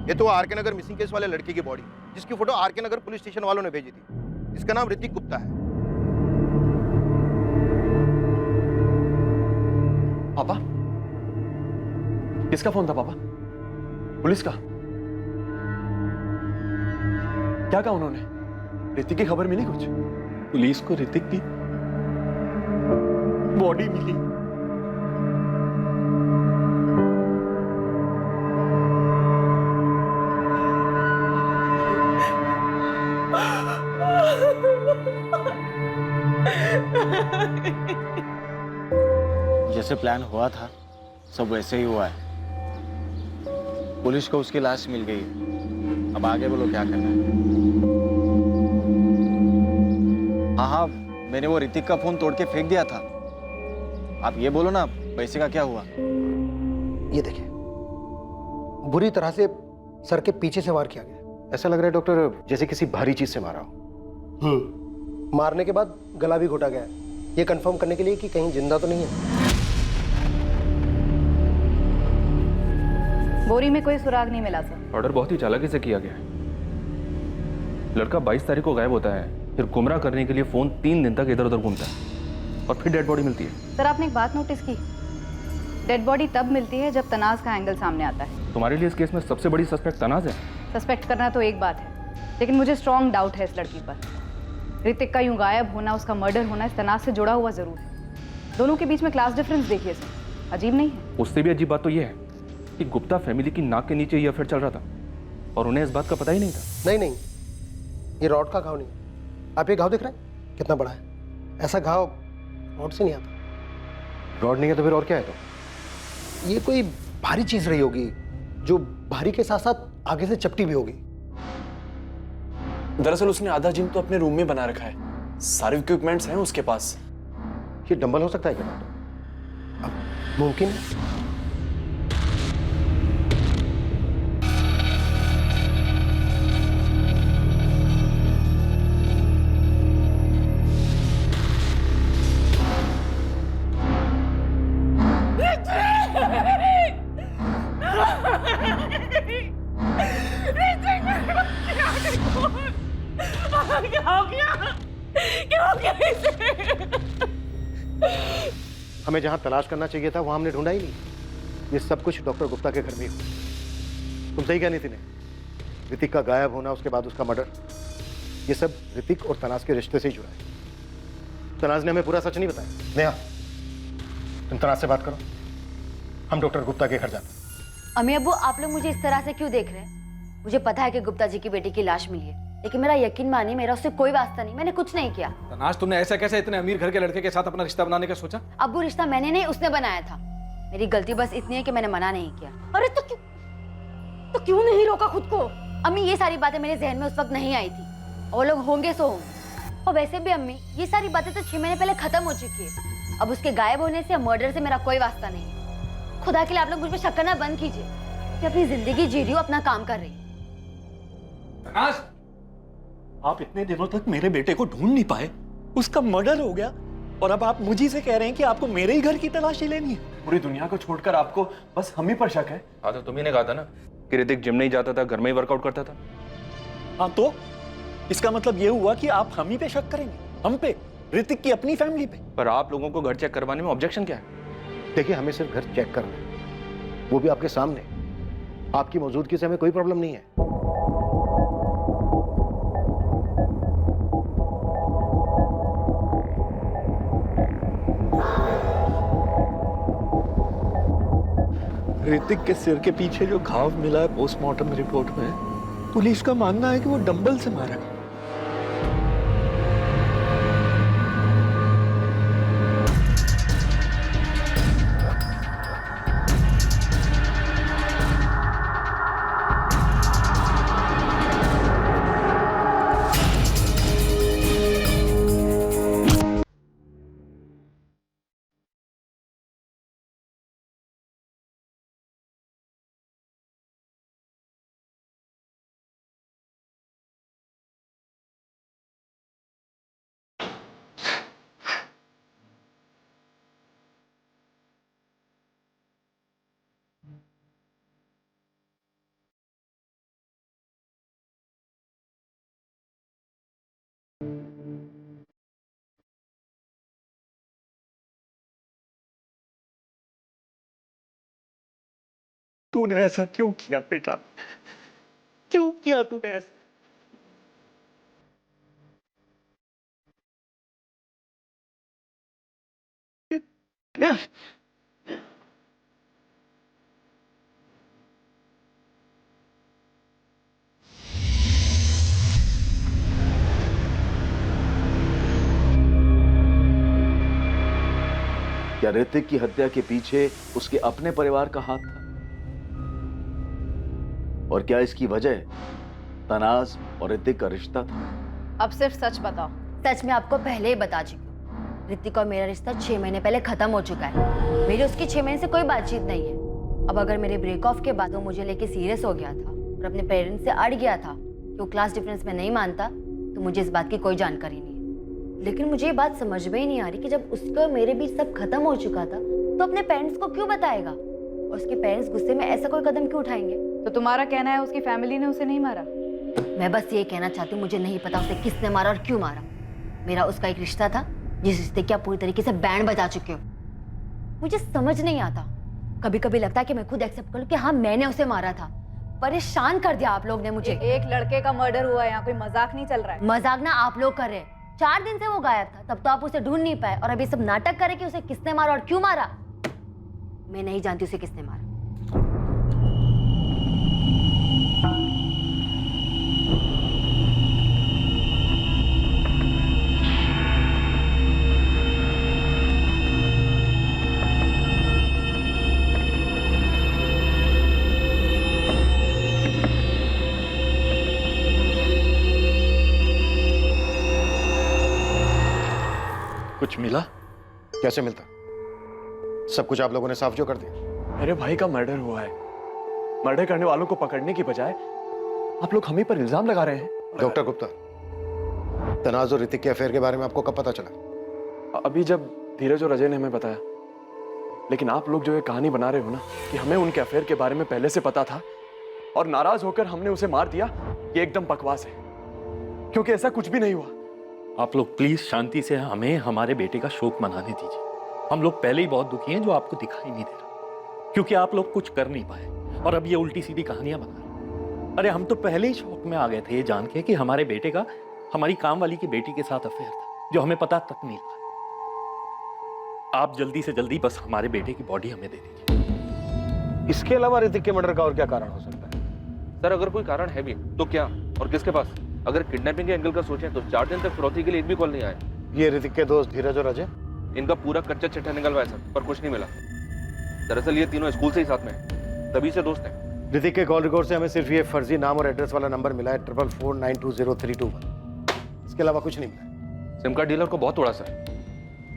ये तो आर के नगर मिसिंग केस वाले लड़के की बॉडी, जिसकी फोटो आर के नगर पुलिस स्टेशन वालों ने भेजी थी। इसका नाम ऋतिक गुप्ता है। पापा, किसका फोन था पापा? पुलिस का? क्या कहा उन्होंने? ऋतिक की खबर मिली कुछ? पुलिस को ऋतिक की बॉडी मिली। जैसे प्लान हुआ था सब वैसे ही हुआ है। पुलिस को उसकी लाश मिल गई है, अब आगे बोलो क्या करना है। हाँ, मैंने वो ऋतिक का फोन तोड़ के फेंक दिया था। आप ये बोलो ना, पैसे का क्या हुआ? ये देखिए, बुरी तरह से सर के पीछे से वार किया गया। ऐसा लग रहा है डॉक्टर जैसे किसी भारी चीज से मारा हो। मारने के बाद गला भी घोटा गया, ये कंफर्म करने के लिए कि कहीं जिंदा तो नहीं है। बोरी में कोई सुराग नहीं मिला सर। ऑर्डर बहुत ही चालाकी से किया गया है। लड़का 22 तारीख को गायब होता है, फिर गुमराह करने के लिए फोन 3 दिन तक इधर उधर घूमता है और फिर डेड बॉडी मिलती है। सर, आपने एक बात नोटिस की, डेड बॉडी तब मिलती है जब तनाज का एंगल सामने आता है। तुम्हारे लिए इस केस में सबसे बड़ी सस्पेक्ट तनाज है। सस्पेक्ट करना तो एक बात है, लेकिन मुझे स्ट्रॉन्ग डाउट है इस लड़की पर। ऋतिक का यूं गायब होना, उसका मर्डर होना इस तनाज से जुड़ा हुआ जरूर है। दोनों के बीच में क्लास डिफरेंस देखिए सर, अजीब नहीं है? उससे भी अजीब बात तो यह है कि गुप्ता फैमिली की नाक के नीचे ये अफेयर चल रहा था और उन्हें इस बात का पता ही नहीं था। नहीं नहीं, ये रॉड का घाव नहीं। आप ये घाव देख रहे हैं कितना बड़ा है? ऐसा घाव रॉड से नहीं आता। रॉड नहीं है तो फिर और क्या है? तो ये कोई भारी चीज रही होगी जो भारी के साथ साथ आगे से चपटी भी होगी। दरअसल उसने आधा जिम तो अपने रूम में बना रखा है, सारे इक्विपमेंट्स हैं उसके पास। ये डंबल हो सकता है क्या डॉक्टर? अब मुमकिन है। हमें जहां तलाश करना चाहिए था वहां हमने ढूंढा ही नहीं। ये सब कुछ डॉक्टर गुप्ता के घर में हुआ। तुम सही कहनी थी ने, ऋतिक का गायब होना, उसके बाद उसका मर्डर, ये सब ऋतिक और तनाज के रिश्ते से ही जुड़ा है। तनाज ने हमें पूरा सच नहीं बताया। नेहा, तुम तनाज से बात करो, हम डॉक्टर गुप्ता के घर जाते हैं। अम्मी अब्बू, आप लोग मुझे इस तरह से क्यों देख रहे हैं? मुझे पता है कि गुप्ता जी की बेटी की लाश मिली है, लेकिन मेरा यकीन मानिए, मेरा उससे कोई वास्ता नहीं, मैंने कुछ नहीं किया। तनाज, तुमने ऐसा कैसे इतने अमीर घर के लड़के के साथ अपना रिश्ता बनाने का सोचा? अब्बू, रिश्ता मैंने नहीं, उसने बनाया था। मेरी गलती बस इतनी है कि मैंने मना नहीं किया। अरे तो क्यों नहीं रोका खुद को? अम्मी, ये सारी बातें मेरे जहन में उस वक्त नहीं आई थी। वो लोग होंगे सो होंगे। और वैसे भी अम्मी, ये सारी बातें तो 6 महीने पहले खत्म हो चुकी है। अब उसके गायब होने से या मर्डर से मेरा कोई वास्ता नहीं है। खुदा के लिए आप लोग मुझ पर शक करना बंद कीजिए। मैं अपनी जिंदगी जी रही हूँ, अपना काम कर रही हूँ। तनाज, आप इतने दिनों तक मेरे बेटे को ढूंढ नहीं पाए, उसका मर्डर हो गया और अब आप मुझी से कह रहे हैं कि आपको मेरे ही घर की तलाशी लेनी है। पूरी दुनिया को छोड़कर आपको बस हम ही पर शक है। हाँ, तो तुम्ही ने कहा था ना कि ऋतिक जिम नहीं जाता था, घर में ही वर्कआउट करता था। हाँ, तो इसका मतलब ये हुआ कि आप हम ही पे शक करेंगे, हम पे, ऋतिक की अपनी फैमिली पे। पर आप लोगों को घर चेक करवाने में ऑब्जेक्शन क्या है? देखिए, हमें सिर्फ घर चेक करना है, वो भी आपके सामने। आपकी मौजूदगी से हमें कोई प्रॉब्लम नहीं है। ऋतिक के सिर के पीछे जो घाव मिला है पोस्टमार्टम रिपोर्ट में, पुलिस का मानना है कि वो डंबल से मारा गया। तूने ऐसा क्यों किया बेटा? क्यों किया तूने ऐसा? क्या ऋतिक की हत्या के पीछे उसके अपने परिवार का हाथ था? और क्या इसकी वजह तनाज और ऋतिक का रिश्ता था? अब सिर्फ सच बताओ। सच मैं आपको पहले ही बता चुकी हूँ। ऋतिक और मेरा रिश्ता 6 महीने पहले खत्म हो चुका है। मेरी उसकी 6 महीने से कोई बातचीत नहीं है। अब अगर मेरे ब्रेक ऑफ के बाद वो मुझे लेके सीरियस हो गया था और अपने पेरेंट्स से अड़ गया था कि वो क्लास डिफरेंस में नहीं मानता, तो मुझे इस बात की कोई जानकारी नहीं है। लेकिन मुझे ये बात समझ में ही नहीं आ रही कि जब उसके और मेरे बीच सब खत्म हो चुका था तो अपने पेरेंट्स को क्यों बताएगा, और उसके पेरेंट्स गुस्से में ऐसा कोई कदम क्यों उठाएंगे? तो तुम्हारा कहना है उसकी फैमिली ने उसे नहीं मारा? मैं बस ये कहना चाहती हूँ, मुझे नहीं पता उसे किसने मारा और क्यों मारा। मेरा उसका एक रिश्ता था जिस रिश्ते की आप पूरी तरीके से बैंड बजा चुके हो। मुझे समझ नहीं आता, कभी कभी लगता है कि मैं खुद एक्सेप्ट कर लूं कि हाँ मैंने उसे मारा था, परेशान कर दिया आप लोग ने मुझे। एक लड़के का मर्डर हुआ है, यहाँ कोई मजाक नहीं चल रहा है। मजाक ना आप लोग कर रहे हैं। 4 दिन से वो गायब था, तब तो आप उसे ढूंढ नहीं पाए, और अभी सब नाटक करे कि उसे किसने मारा और क्यों मारा। मैं नहीं जानती उसे किसने मारा। कुछ मिला? कैसे मिलता? सब कुछ आप लोगों ने साफ जो कर दिया। मेरे भाई का मर्डर हुआ है। मर्डर करने वालों को पकड़ने की बजाय आप लोग हम ही पर इल्जाम लगा रहे हैं। डॉक्टर गुप्ता, तनाज और ऋतिक के अफेयर के बारे में आपको कब पता चला? अभी जब धीरज और अजय ने हमें बताया। लेकिन आप लोग जो ये कहानी बना रहे हो ना कि हमें उनके अफेयर के बारे में पहले से पता था और नाराज होकर हमने उसे मार दिया, ये एकदम बकवास है, क्योंकि ऐसा कुछ भी नहीं हुआ। आप लोग प्लीज शांति से हमें हमारे बेटे का शोक मनाने दीजिए। हम लोग पहले ही बहुत दुखी हैं, जो आपको दिखाई नहीं दे रहा, क्योंकि आप लोग कुछ कर नहीं पाए और अब ये उल्टी सीधी कहानियां बना रहे। अरे हम तो पहले ही शौक में आ गए थे ये जान के कि हमारे बेटे का हमारी काम वाली की बेटी के साथ अफेयर था, जो हमें पता तक नहीं लगा। आप जल्दी से जल्दी बस हमारे बेटे की बॉडी हमें दे दीजिए। इसके अलावा ऋतिक के मर्डर का और क्या कारण हो सकता है? सर अगर कोई कारण है भी तो क्या और किसके पास? अगर किडनैपिंग के एंगल का सोचें तो 4 दिन तक फिरौती के लिए एक भी कॉल नहीं आया। ये ऋतिक के दोस्त धीरज और अजय? इनका पूरा कच्चा चिट्ठा निकलवाया सर, पर कुछ नहीं मिला। दरअसल ये तीनों स्कूल से ही साथ में हैं, तभी से दोस्त हैं। ऋतिक के कॉल रिकॉर्ड से हमें सिर्फ ये फर्जी नाम और एड्रेस वाला नंबर मिला है 44492031। इसके अलावा कुछ नहीं मिला। सिम कार्ड डीलर को बहुत तोड़ा सर,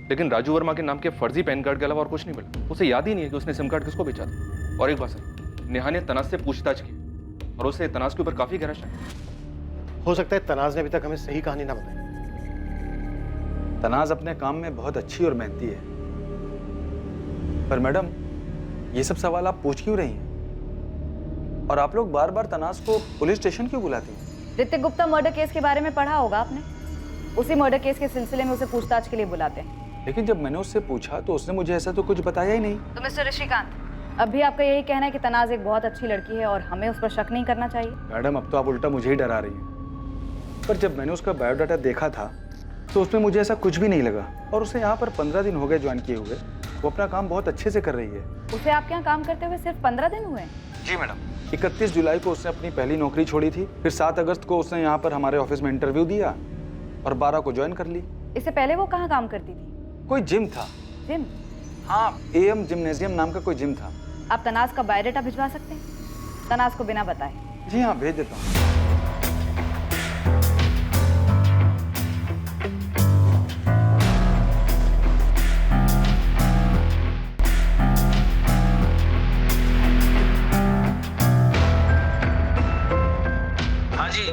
लेकिन राजू वर्मा के नाम के फर्जी पैन कार्ड के अलावा और कुछ नहीं मिला। उसे याद ही नहीं है कि उसने सिम कार्ड किसको बेचा था। और एक बात सर, नेहा ने तनाज से पूछताछ की और उसे तनाज के ऊपर काफी गहरा शक है। हो सकता है तनाज ने अभी तक हमें सही कहानी ना बताई। तनाज अपने काम में बहुत अच्छी और मेहनती है, पर मैडम ये सब सवाल आप पूछ क्यों रही हैं? और आप लोग बार बार तनाज को पुलिस स्टेशन क्यों बुलाती हैं? ऋतिक गुप्ता मर्डर केस के बारे में पढ़ा होगा आपने। उसी मर्डर केस के सिलसिले में उसे पूछताछ के लिए बुलाते हैं। लेकिन जब मैंने उससे पूछा तो उसने मुझे ऐसा तो कुछ बताया ही नहीं। तो मिस्टर ऋषिकांत, अब भी आपका यही कहना है कि तनाज एक बहुत अच्छी लड़की है और हमें उस पर शक नहीं करना चाहिए? मैडम अब तो आप उल्टा मुझे ही डरा रही हैं। पर जब मैंने उसका बायोडाटा देखा था तो उसमें मुझे ऐसा कुछ भी नहीं लगा, और उसे यहाँ पर 15 दिन हो गए ज्वाइन किए हुए। वो अपना काम बहुत अच्छे से कर रही है। उसे आपके यहाँ काम करते हुए सिर्फ 15 दिन हुए? जी मैडम। 31 जुलाई को उसने अपनी पहली नौकरी छोड़ी थी, फिर 7 अगस्त को उसने यहाँ पर हमारे ऑफिस में इंटरव्यू दिया और 12 को ज्वाइन कर ली। इससे पहले वो कहाँ काम करती थी? कोई जिम था। जिम? हाँ, AM जिम्नेजियम नाम का कोई जिम था। आप तनाज का बायोडाटा भिजवा सकते हैं? तनाज को बिना बताए। जी हाँ, भेज देता हूँ।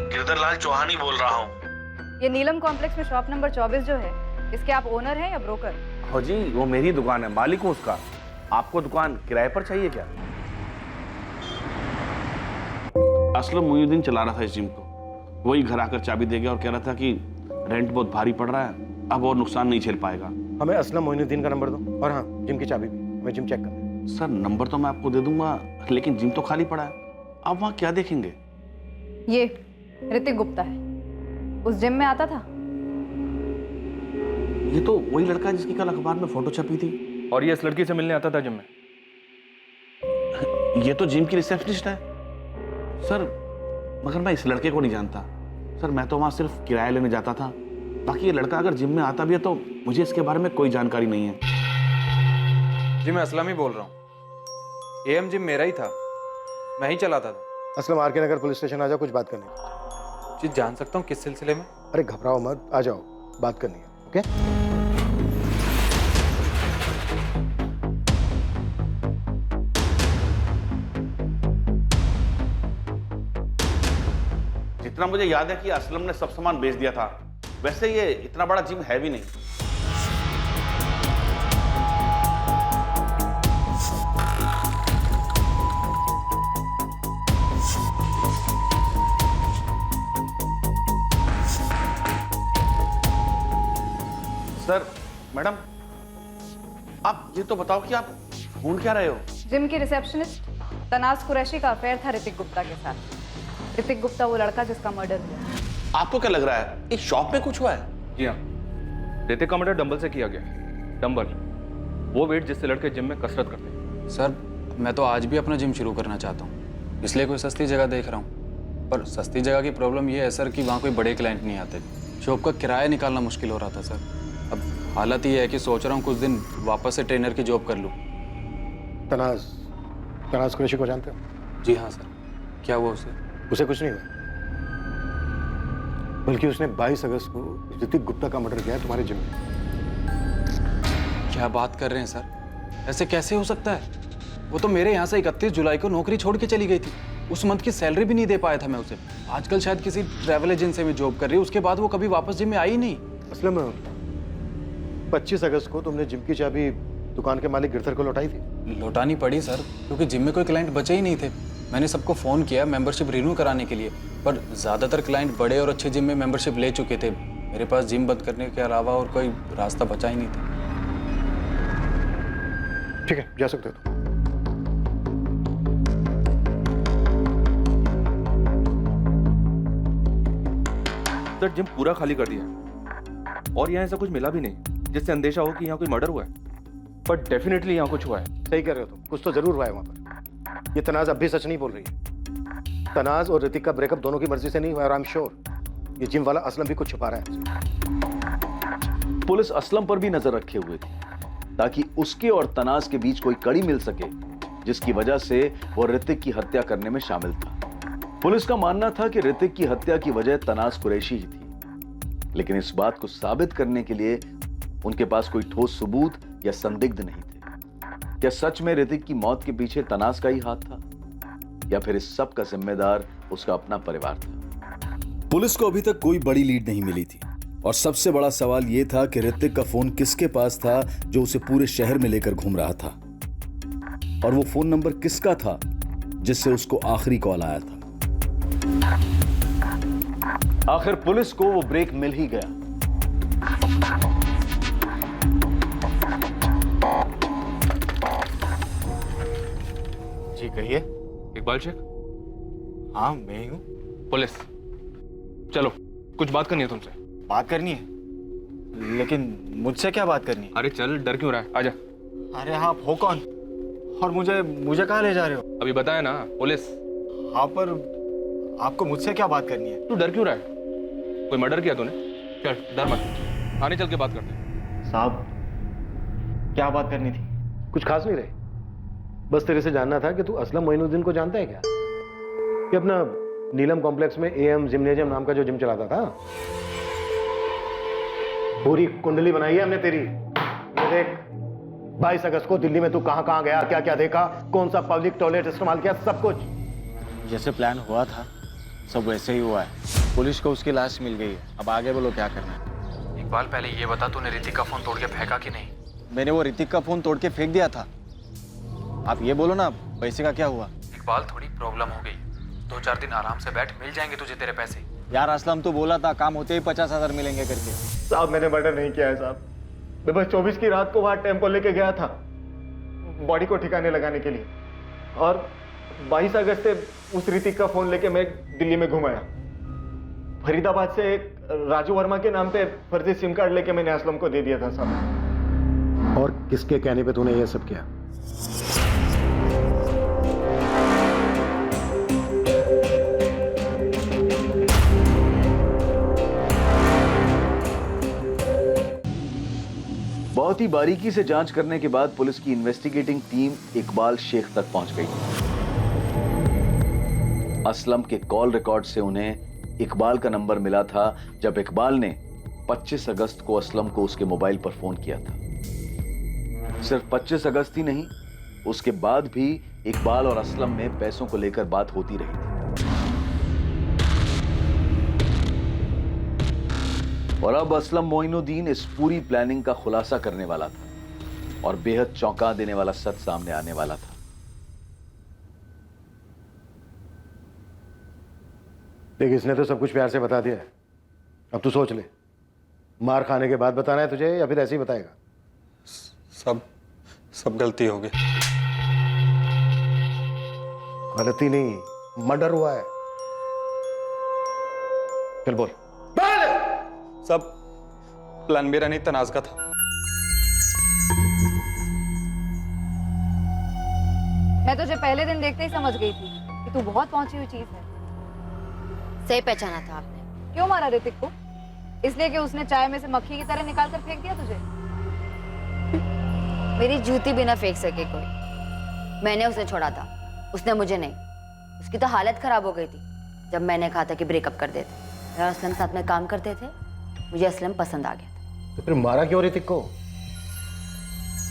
गिरधरलाल चौहान ही बोल रहा हूँ। ये नीलम कॉम्प्लेक्स में शॉप नंबर 24 जो है, इसके आप ओनर हैं या ब्रोकर? हो जी, वो मेरी दुकान है, मालिक हूँ उसका। आपको दुकान किराए पर चाहिए क्या? असलम मुईउद्दीन चला रहा था इस जिम को। वही घर आकर चाबी दे गया और कह रहा था कि रेंट बहुत भारी पड़ रहा है, अब और नुकसान नहीं झेल पाएगा। हमें असलम मोइनुद्दीन का नंबर दो, और हाँ, जिम की चाबी भी। मैं जिम चेक करना। सर नंबर तो मैं आपको दे दूंगा, लेकिन जिम तो खाली पड़ा है। आप वहाँ क्या देखेंगे? ये ऋतिक गुप्ता है, उस जिम में आता था। ये तो वही लड़का है जिसकी कल अखबार में फोटो छपी थी। और ये इस लड़की से मिलने आता था जिम में। ये तो जिम की रिसेप्शनिस्ट है सर, मगर मैं इस लड़के को नहीं जानता सर। मैं तो वहाँ सिर्फ किराया लेने जाता था। बाकी ये लड़का अगर जिम में आता भी है तो मुझे इसके बारे में कोई जानकारी नहीं है। जी मैं असलम ही बोल रहा हूँ। AM जिम मेरा ही था, मैं ही चलाता था। असलम, RK नगर पुलिस स्टेशन आ जाओ, कुछ बात करनी है। जी जान सकता हूँ किस सिलसिले में? अरे घबराओ मत, आ जाओ, बात करनी है। ओके? जितना मुझे याद है कि असलम ने सब सामान बेच दिया था। वैसे ये इतना बड़ा जिम है भी नहीं। सर, मैडम, आप ये तो बताओ कि आप ढूंढ क्या रहे हो? जिम की रिसेप्शनिस्ट। तनाज कुरैशी का अफेयर था ऋतिक गुप्ता के साथ। ऋतिक गुप्ता वो लड़का जिसका मर्डर हुआ। आपको क्या लग रहा है, इस शॉप में कुछ हुआ है? जी हाँ, ऋतिक का मर्डर डंबल से किया गया। डंबल, वो वेट जिससे लड़के जिम में कसरत करते हैं। सर मैं तो आज भी अपना जिम शुरू करना चाहता हूँ, इसलिए कोई सस्ती जगह देख रहा हूँ। पर सस्ती जगह की प्रॉब्लम ये है सर कि वहाँ कोई बड़े क्लाइंट नहीं आते। शॉप का किराया निकालना मुश्किल हो रहा था सर। अब हालत ये है कि सोच रहा हूँ कुछ दिन वापस से ट्रेनर की जॉब कर लूँ। तनाज कुरैशी को जानते हो? जी हाँ सर। क्या हुआ उसे? उसे कुछ नहीं हुआ, बल्कि उसने 22 अगस्त को ऋतिक गुप्ता का मर्डर किया है तुम्हारे जिम में। क्या बात कर रहे हैं सर? ऐसे कैसे हो सकता है? वो तो मेरे यहाँ से 31 जुलाई को नौकरी छोड़ के चली गई थी। उस मंथ की सैलरी भी नहीं दे पाया था मैं उसे। आजकल शायद किसी ट्रैवल एजेंसी में जॉब कर रही है। उसके बाद वो कभी वापस जिम में आई ही नहीं। असलम 25 अगस्त को तुमने जिम की चाबी दुकान के मालिक गिरधर को लौटाई थी। लौटानी पड़ी सर, क्योंकि जिम में कोई क्लाइंट बचे ही नहीं थे। मैंने सबको फ़ोन किया मेंबरशिप रिन्यू कराने के लिए, पर ज़्यादातर क्लाइंट बड़े और अच्छे जिम में मेंबरशिप ले चुके थे। मेरे पास जिम बंद करने के अलावा और कोई रास्ता बचा ही नहीं था। ठीक है, जा सकते हो तुम। सर जिम पूरा खाली कर दिया और यहाँ ऐसा कुछ मिला भी नहीं जिससे अंदेशा हो कि यहाँ कोई मर्डर हुआ है। पर डेफिनेटली यहाँ कुछ हुआ है। सही कह रहे हो तुम, कुछ तो जरूर हुआ है वहां पर। ये तनाज अब भी सच नहीं बोल रही है। तनाज और ऋतिक का ब्रेकअप दोनों की मर्जी से नहीं हुआ और आई एम श्योर ये जिम वाला असलम भी कुछ छुपा रहा है। पुलिस असलम पर भी नजर रखे हुए थी ताकि उसके और तनाज के बीच कोई कड़ी मिल सके जिसकी वजह से वो ऋतिक की हत्या करने में शामिल था। पुलिस का मानना था कि ऋतिक की हत्या की वजह तनाज कुरैशी ही थी, लेकिन इस बात को साबित करने के लिए उनके पास कोई ठोस सबूत या संदिग्ध नहीं थे। क्या सच में ऋतिक की मौत के पीछे तनाज का ही हाथ था या फिर इस सब का जिम्मेदार उसका अपना परिवार था? पुलिस को अभी तक कोई बड़ी लीड नहीं मिली थी और सबसे बड़ा सवाल यह था कि ऋतिक का फोन किसके पास था जो उसे पूरे शहर में लेकर घूम रहा था, और वो फोन नंबर किसका था जिससे उसको आखिरी कॉल आया था। आखिर पुलिस को वो ब्रेक मिल ही गया। जी कहिए। इकबाल शेख? हाँ मैं ही हूँ। पुलिस, चलो कुछ बात करनी है तुमसे। बात करनी है? लेकिन मुझसे क्या बात करनी है? अरे चल, डर क्यों रहा है, आजा। अरे आप हो कौन और मुझे कहाँ ले जा रहे हो? अभी बताया ना, पुलिस। हाँ पर आपको मुझसे क्या बात करनी है? तू डर क्यों रहा है? कोई मर्डर किया तूने? चल डर मत, आने चल के बात करते हैं। साहब क्या बात करनी थी? कुछ खास नहीं रहे, बस तेरे से जानना था कि तू असलम मोइनुद्दीन को जानता है क्या? कि अपना नीलम कॉम्प्लेक्स में एएम जिम्नेजियम नाम का जो जिम चलाता था। पूरी कुंडली बनाई है हमने तेरी। ये देख, 22 अगस्त को दिल्ली में तू कहां कहां गया, क्या क्या देखा, कौन सा पब्लिक टॉयलेट इस्तेमाल किया, सब कुछ जैसे प्लान हुआ था सब वैसे ही हुआ है। पुलिस को उसकी लाश मिल गई है, अब आगे बोलो क्या करना है। इकबाल पहले ये बता, तूने ऋतिक का फोन तोड़ के फेंका कि नहीं? मैंने वो ऋतिक का फोन तोड़ के फेंक दिया था। आप ये बोलो ना पैसे का क्या हुआ? इकबाल थोड़ी प्रॉब्लम हो गई, 2-4 दिन आराम से बैठ, मिल जाएंगे तुझे तेरे पैसे। यार असलम तो बोला था काम होते ही 50,000 मिलेंगे करके। साहब मैंने मर्डर नहीं किया है साहब, मैं बस 24 की रात को वहां टेम्पो लेके गया था बॉडी को ठिकाने लगाने के लिए, और 22 अगस्त से उस ऋतिक का फोन लेके मैं दिल्ली में घुमाया। फरीदाबाद से एक राजू वर्मा के नाम पे फर्जी सिम कार्ड लेके मैंने असलम को दे दिया था साहब। और किसके कहने पे तूने ये सब किया? बहुत ही बारीकी से जांच करने के बाद पुलिस की इन्वेस्टिगेटिंग टीम इकबाल शेख तक पहुंच गई। असलम के कॉल रिकॉर्ड से उन्हें इकबाल का नंबर मिला था जब इकबाल ने 25 अगस्त को असलम को उसके मोबाइल पर फोन किया था। सिर्फ 25 अगस्त ही नहीं, उसके बाद भी इकबाल और असलम में पैसों को लेकर बात होती रही थी। और अब असलम मोइनुद्दीन इस पूरी प्लानिंग का खुलासा करने वाला था और बेहद चौंका देने वाला सच सामने आने वाला था। देख, इसने तो सब कुछ प्यार से बता दिया है, अब तू सोच ले, मार खाने के बाद बताना है तुझे या फिर ऐसे ही बताएगा? सब गलती हो गई। गलती नहीं, मर्डर हुआ है। चल बोल। सब प्लान मेरा नहीं, तनाज का था। मैं तुझे पहले दिन देखते ही समझ गई थी कि तू बहुत पहुंची हुई चीज है। सही पहचाना था आपने। क्यों मारा ऋतिक को? इसलिए कि उसने चाय में से मक्खी की तरह निकाल कर फेंक दिया तुझे? मेरी जूती भी ना फेंक सके कोई। मैंने उसे छोड़ा था, उसने मुझे नहीं। उसकी तो हालत खराब हो गई थी जब मैंने कहा था कि ब्रेकअप कर देते। मैं और असलम साथ में काम करते थे, मुझे असलम पसंद आ गया था। तो फिर मारा क्यों ऋतिक को?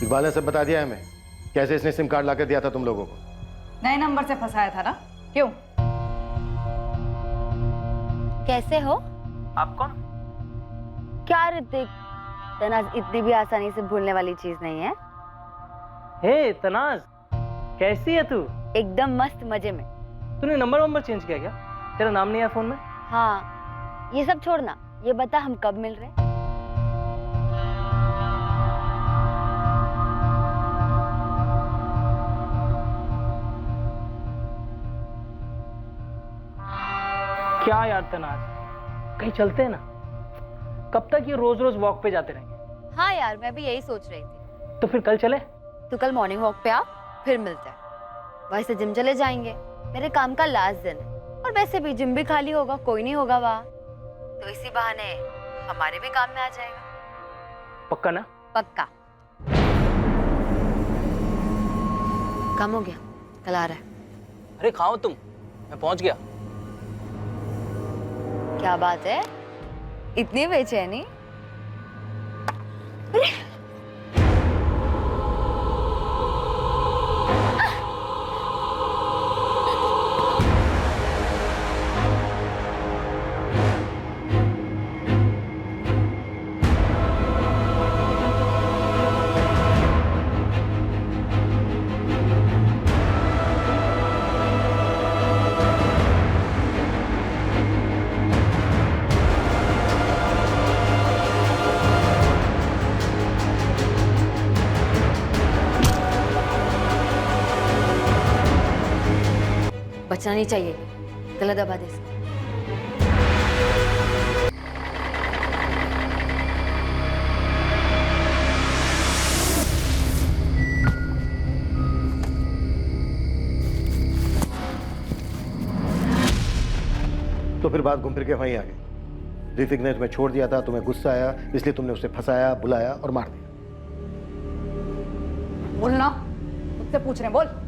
इकबाल ने सब बता दिया है हमें, कैसे इसने सिम कार्ड लाकर दिया था तुम लोगों को। नए नंबर से फंसाया था ना? क्यों? कैसे हो आप? कौन? क्या ऋतिक, तनाज इतनी भी आसानी से भूलने वाली चीज नहीं है। हे तनाज, कैसी है तू? एकदम मस्त, मजे में। तूने नंबर चेंज किया क्या? तेरा नाम नहीं है फोन में? हाँ, ये सब छोड़ना, ये बता हम कब मिल रहे? क्या यार तनाज, कहीं चलते हैं ना? कब तक ये रोज रोज वॉक पे जाते रहेंगे? हाँ यार, मैं भी यही सोच रही थी। तो फिर कल चले? तू कल मॉर्निंग वॉक पे आ, फिर मिलते हैं। वैसे जिम चले जाएंगे, मेरे काम का लास्ट दिन है, और वैसे भी जिम भी खाली होगा, कोई नहीं होगा वहाँ, तो इसी बहाने हमारे भी काम में आ जाएगा। पक्का ना? पक्का। कम हो गया, कल आ रहा है। अरे खाओ तुम, मैं पहुंच गया। क्या बात है, इतनी बेचैनी? बचना नहीं चाहिए, गलत दबा दे। तो फिर बात घूम फिर के वहीं आ गई। ऋतिक ने तुम्हें छोड़ दिया था, तुम्हें गुस्सा आया, इसलिए तुमने उसे फंसाया, बुलाया और मार दिया। बोलना, मुझसे पूछ रहे, बोल।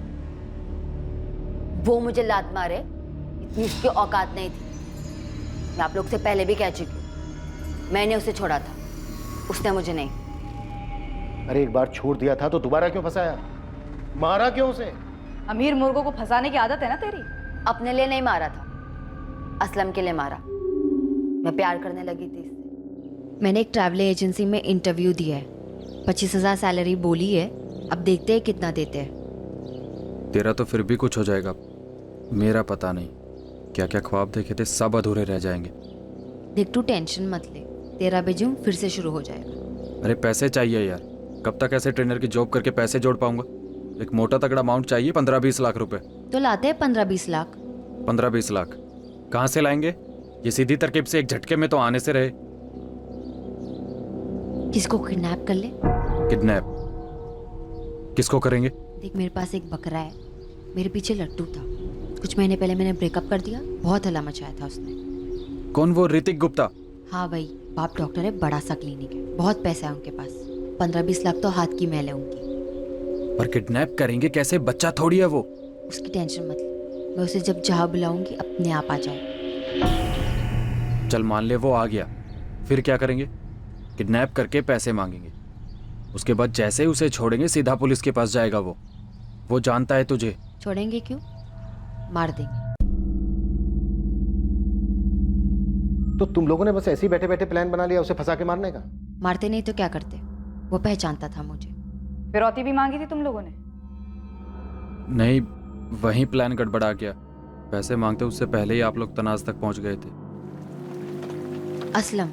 वो मुझे लात मारे, इतनी उसकी औकात नहीं थी। मैं आप लोग से पहले भी कह चुकी हूँ, मैंने उसे छोड़ा था, उसने मुझे नहीं। अरे एक बार छोड़ दिया था तो दोबारा क्यों फंसाया? मारा क्यों उसे? अमीर मुर्गों को फंसाने की आदत है ना तेरी। अपने लिए नहीं मारा था, असलम के लिए मारा। मैं प्यार करने लगी थी इससे। मैंने एक ट्रैवल एजेंसी में इंटरव्यू दिया है, 25,000 सैलरी बोली है, अब देखते हैं कितना देते हैं। तेरा तो फिर भी कुछ हो जाएगा, मेरा पता नहीं। क्या क्या ख्वाब देखे थे सब अधूरे रह जाएंगे। देख तू टेंशन मत ले, तेरा भी जिम फिर से शुरू हो जाएगा। अरे पैसे चाहिए यार, कब तक ऐसे ट्रेनर की जॉब करके पैसे जोड़ पाऊंगा? एक मोटा तगड़ा अमाउंट चाहिए, 15-20 लाख रुपए। तो लाते हैं 15-20 लाख। 15-20 लाख कहाँ से लाएंगे? ये सीधी तरकीब से एक झटके में तो आने से रहे। किसको किडनैप कर ले? किडनैप किसको करेंगे? देख मेरे पास एक बकरा है, मेरे पीछे लट्टू था। कुछ महीने पहले मैंने ब्रेकअप कर दिया, बहुत हल्ला मचाया था उसने। कौन? वो ऋतिक गुप्ता? हाँ भाई, बाप डॉक्टर है, बड़ा सा क्लिनिक है, बहुत पैसा है उनके पास। 15-20 लाख तो हाथ की मैल है उनकी। पर किडनैप करेंगे कैसे? बच्चा थोड़ी है वो। उसकी टेंशन मत ले, मैं उसे जब जहाँ बुलाऊंगी अपने आप आ जाए। चल मान ले वो आ गया, फिर क्या करेंगे? किडनैप करके पैसे मांगेंगे, उसके बाद जैसे ही उसे छोड़ेंगे सीधा पुलिस के पास जाएगा वो जानता है तुझे। छोड़ेंगे क्यों, मार देंगे। तो तुम लोगों ने बस ऐसे ही बैठे बैठे प्लान बना लिया उसे फंसा के मारने का? मारते नहीं तो क्या करते, वो पहचानता था मुझे। फिरौती भी मांगी थी तुम लोगों ने? नहीं, वहीं प्लान गड़बड़ा गया। पैसे मांगते उससे पहले ही आप लोग तनाज तक पहुंच गए थे। असलम,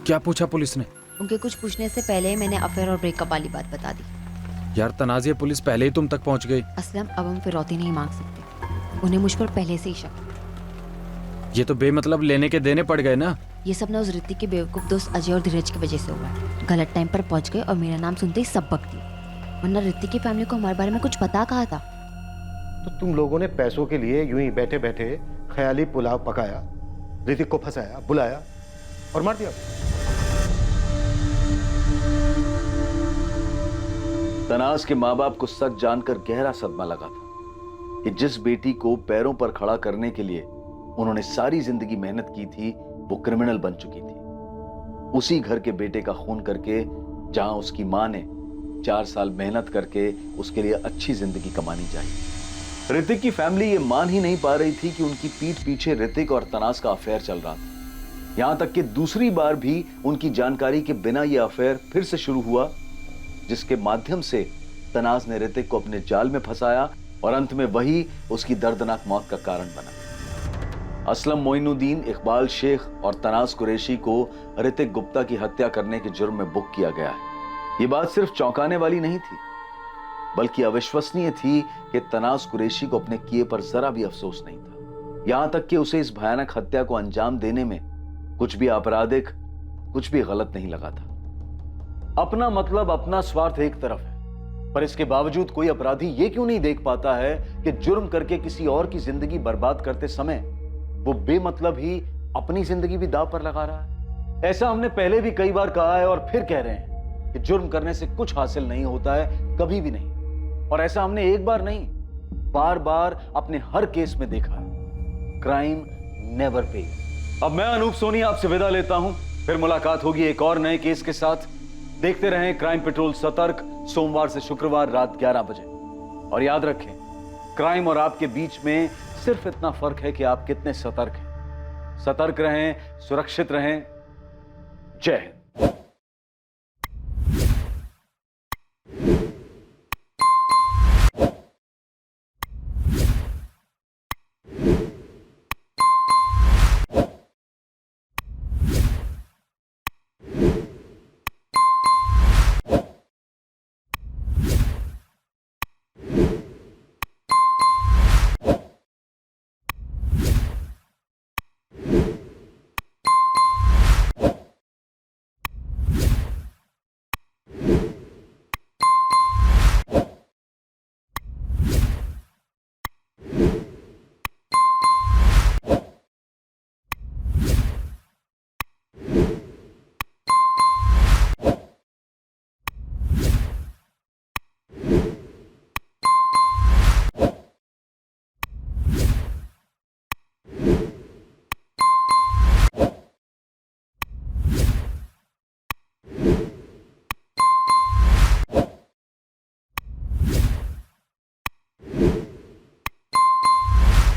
क्या पूछा पुलिस ने? उनके कुछ पूछने से पहले ही मैंने अफेयर और ब्रेकअप वाली बात बता दी। यार तनाज, ये पुलिस पहले ही तुम तक पहुंच गई। असलम, अब हम फिरौती नहीं मांग सकते। उन्हें मुझ पर पहले से ही शक। ये तो बेमतलब लेने के देने पड़ गए ना। ये सब ना उस ऋतिक के बेवकूफ दोस्त अजय और धीरज की वजह से हुआ है। गलत टाइम पर पहुंच गए और मेरा नाम सुनते ही सब बक दिए। वरना ऋतिक की फैमिली को हमारे बारे में कुछ पता कहा था। तो तुम लोगों ने पैसों के लिए यूं ही बैठे बैठे ख्याली पुलाव पकाया, ऋतिक को फंसाया, बुलाया और मार दिया। तनाज के माँ बाप को सच जानकर गहरा सदमा लगा था कि जिस बेटी को पैरों पर खड़ा करने के लिए उन्होंने सारी जिंदगी मेहनत की थी वो क्रिमिनल बन चुकी थी। उसी घर के बेटे का खून करके जहां उसकी मां ने 4 साल मेहनत करके उसके लिए अच्छी जिंदगी कमानी चाहिए। ऋतिक की फैमिली ये मान ही नहीं पा रही थी कि उनकी पीठ पीछे ऋतिक और तनाज का अफेयर चल रहा था। यहां तक कि दूसरी बार भी उनकी जानकारी के बिना यह अफेयर फिर से शुरू हुआ, जिसके माध्यम से तनाज ने ऋतिक को अपने जाल में फंसाया और अंत में वही उसकी दर्दनाक मौत का कारण बना। असलम मोइनुद्दीन, इकबाल शेख और तनाज कुरैशी को ऋतिक गुप्ता की हत्या करने के जुर्म में बुक किया गया है। ये बात सिर्फ चौंकाने वाली नहीं थी, बल्कि अविश्वसनीय थी कि तनाज कुरैशी को अपने किए पर जरा भी अफसोस नहीं था। यहां तक कि उसे इस भयानक हत्या को अंजाम देने में कुछ भी आपराधिक, कुछ भी गलत नहीं लगा था। अपना मतलब, अपना स्वार्थ एक तरफ है, पर इसके बावजूद कोई अपराधी ये क्यों नहीं देख पाता है कि जुर्म करके किसी और की जिंदगी बर्बाद करते समय वो बेमतलब ही अपनी जिंदगी भी दांव पर लगा रहा है। ऐसा हमने पहले भी कई बार कहा है और फिर कह रहे हैं कि जुर्म करने से कुछ हासिल नहीं होता है, कभी भी नहीं। और ऐसा हमने एक बार नहीं, बार बार अपने हर केस में देखा है। Crime never page. अब मैं अनूप सोनी आपसे विदा लेता हूं, फिर मुलाकात होगी एक और नए केस के साथ। देखते रहें क्राइम पेट्रोल सतर्क, सोमवार से शुक्रवार रात 11 बजे। और याद रखें, क्राइम और आपके बीच में सिर्फ इतना फर्क है कि आप कितने सतर्क हैं। सतर्क रहें, सुरक्षित रहें। जय हिंद।